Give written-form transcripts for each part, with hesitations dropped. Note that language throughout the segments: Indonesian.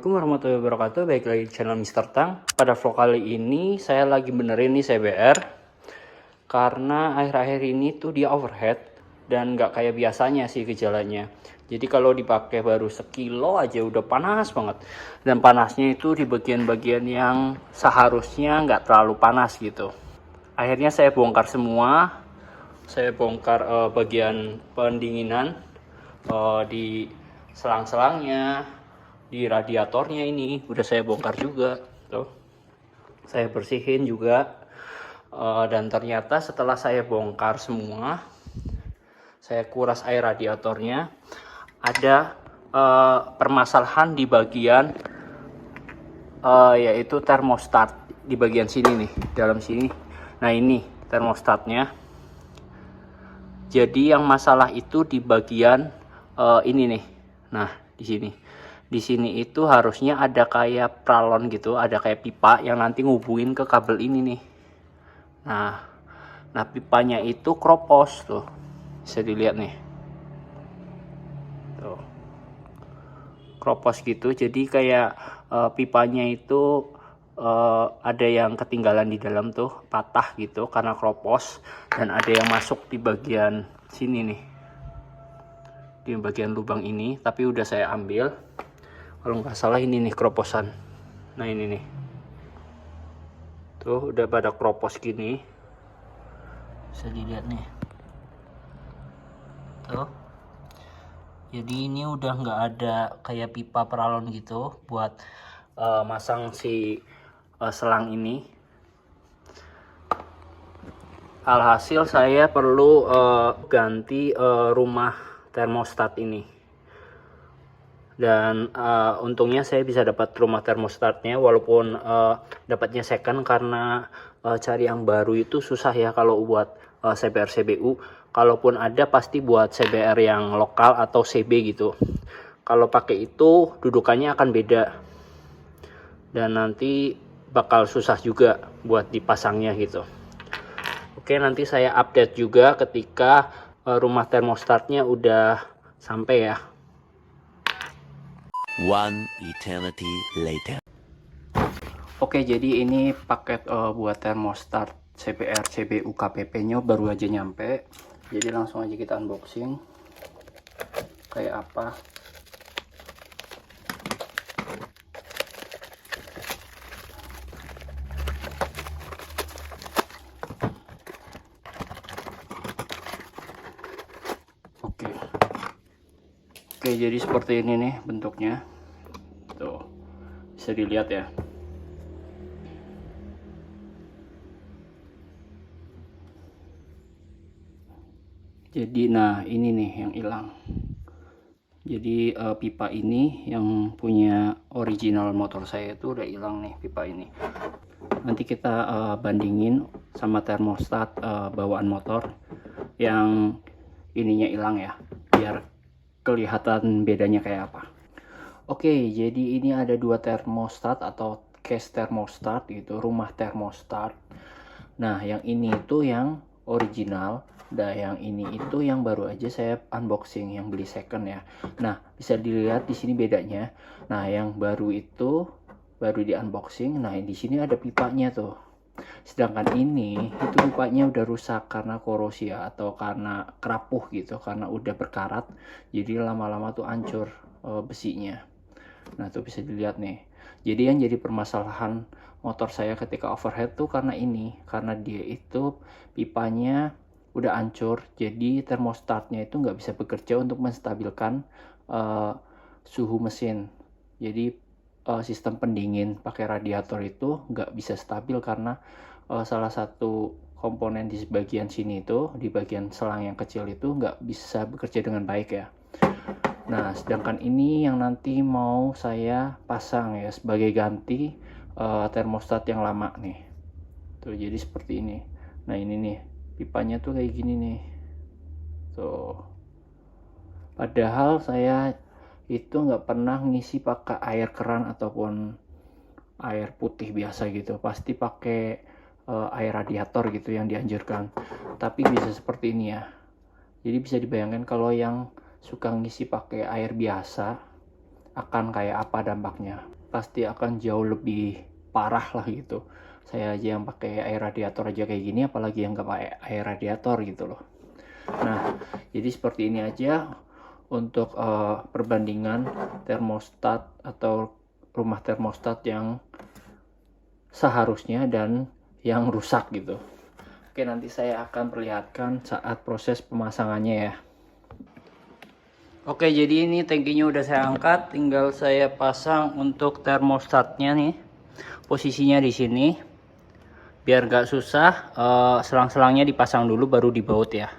Assalamualaikum warahmatullahi wabarakatuh. Baik lagi di channel Mr. Tang. Pada vlog kali ini saya lagi benerin nih CBR karena akhir-akhir ini tuh dia overhead dan nggak kayak biasanya sih gejalanya. Jadi kalau dipakai baru sekilo aja udah panas banget, dan panasnya itu di bagian-bagian yang seharusnya nggak terlalu panas gitu. Akhirnya saya bongkar semua. Saya bongkar bagian pendinginan di selang-selangnya, di radiatornya ini udah saya bongkar juga tuh. Saya bersihin juga, dan ternyata setelah saya bongkar semua, saya kuras air radiatornya, ada permasalahan di bagian yaitu termostat di bagian sini nih, dalam sini. Nah, ini termostatnya. Jadi yang masalah itu di bagian ini nih. Nah, di sini. Di sini itu harusnya ada kayak pralon gitu, ada kayak pipa yang nanti ngubungin ke kabel ini nih. Nah, pipanya itu kropos tuh. Bisa dilihat nih. Tuh. Kropos gitu. Jadi kayak pipanya itu ada yang ketinggalan di dalam tuh, patah gitu karena kropos, dan ada yang masuk di bagian sini nih, di bagian lubang ini, tapi udah saya ambil. Kalau nggak salah ini nih kroposan. Nah, ini nih tuh udah pada kropos gini, bisa dilihat nih tuh. Jadi ini udah nggak ada kayak pipa peralon gitu buat masang si selang ini. Alhasil saya perlu ganti rumah termostat ini, dan untungnya saya bisa dapat rumah termostatnya, walaupun dapatnya second karena cari yang baru itu susah ya kalau buat CBR CBU. Kalaupun ada pasti buat CBR yang lokal atau CB gitu. Kalau pakai itu dudukannya akan beda, dan nanti bakal susah juga buat dipasangnya gitu. Oke, nanti saya update juga ketika rumah termostatnya udah sampai ya. One eternity later. Oke, jadi ini paket buat termostat CBR CBU KPP nya baru aja nyampe. Jadi langsung aja kita unboxing kayak apa. Oke, jadi seperti ini nih bentuknya. Tuh, bisa dilihat ya. Jadi nah ini nih yang hilang. Jadi pipa ini yang punya original motor saya itu udah hilang nih, pipa ini. Nanti kita bandingin sama termostat bawaan motor yang ininya hilang ya, biar kelihatan bedanya kayak apa. Oke, jadi ini ada dua termostat atau case termostat gitu, rumah termostat. Nah, yang ini itu yang original, dan yang ini itu yang baru aja saya unboxing, yang beli second ya. Nah, bisa dilihat di sini bedanya. Nah, yang baru itu baru di unboxing. Nah, di sini ada pipanya tuh. Sedangkan ini itu pipanya udah rusak karena korosi ya, atau karena kerapuh gitu, karena udah berkarat. Jadi lama-lama tuh hancur besinya. Nah, tuh bisa dilihat nih. Jadi yang jadi permasalahan motor saya ketika overhead tuh karena ini, karena dia itu pipanya udah hancur, jadi termostatnya itu nggak bisa bekerja untuk menstabilkan suhu mesin. Jadi sistem pendingin pakai radiator itu nggak bisa stabil karena salah satu komponen di bagian sini itu, di bagian selang yang kecil itu nggak bisa bekerja dengan baik ya. Nah, sedangkan ini yang nanti mau saya pasang ya sebagai ganti termostat yang lama nih. Tuh, jadi seperti ini. Nah, ini nih pipanya tuh kayak gini nih. Tuh. Padahal saya itu nggak pernah ngisi pakai air keran ataupun air putih biasa gitu. Pasti pakai air radiator gitu yang dianjurkan. Tapi bisa seperti ini ya. Jadi bisa dibayangkan kalau yang suka ngisi pakai air biasa akan kayak apa dampaknya. Pasti akan jauh lebih parah lah gitu. Saya aja yang pakai air radiator aja kayak gini, apalagi yang nggak pakai air radiator gitu loh. Nah, jadi seperti ini aja untuk perbandingan termostat atau rumah termostat yang seharusnya dan yang rusak gitu. Oke, nanti saya akan perlihatkan saat proses pemasangannya ya. Oke, jadi ini tangkinya udah saya angkat, tinggal saya pasang untuk termostatnya nih. Posisinya di sini. Biar gak susah, selang-selangnya dipasang dulu baru dibaut ya.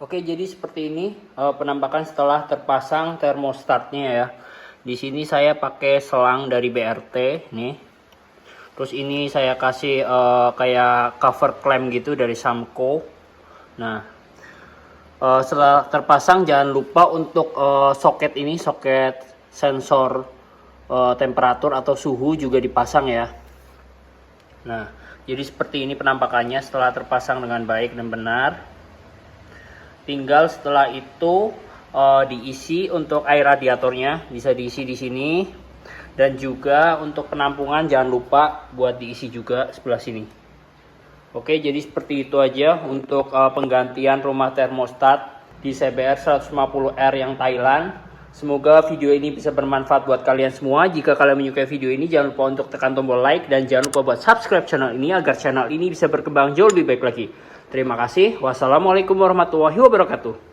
Oke, jadi seperti ini penampakan setelah terpasang termostatnya ya. Di sini saya pakai selang dari BRT nih. Terus ini saya kasih kayak cover clamp gitu dari Samco. Nah, setelah terpasang jangan lupa untuk soket ini, soket sensor temperatur atau suhu juga dipasang ya. Nah, jadi seperti ini penampakannya setelah terpasang dengan baik dan benar. Tinggal setelah itu diisi untuk air radiatornya, bisa diisi di sini. Dan juga untuk penampungan jangan lupa buat diisi juga sebelah sini. Oke, jadi seperti itu aja untuk penggantian rumah termostat di CBR 150R yang Thailand. Semoga video ini bisa bermanfaat buat kalian semua. Jika kalian menyukai video ini, jangan lupa untuk tekan tombol like dan jangan lupa buat subscribe channel ini agar channel ini bisa berkembang jauh lebih baik lagi. Terima kasih. Wassalamualaikum warahmatullahi wabarakatuh.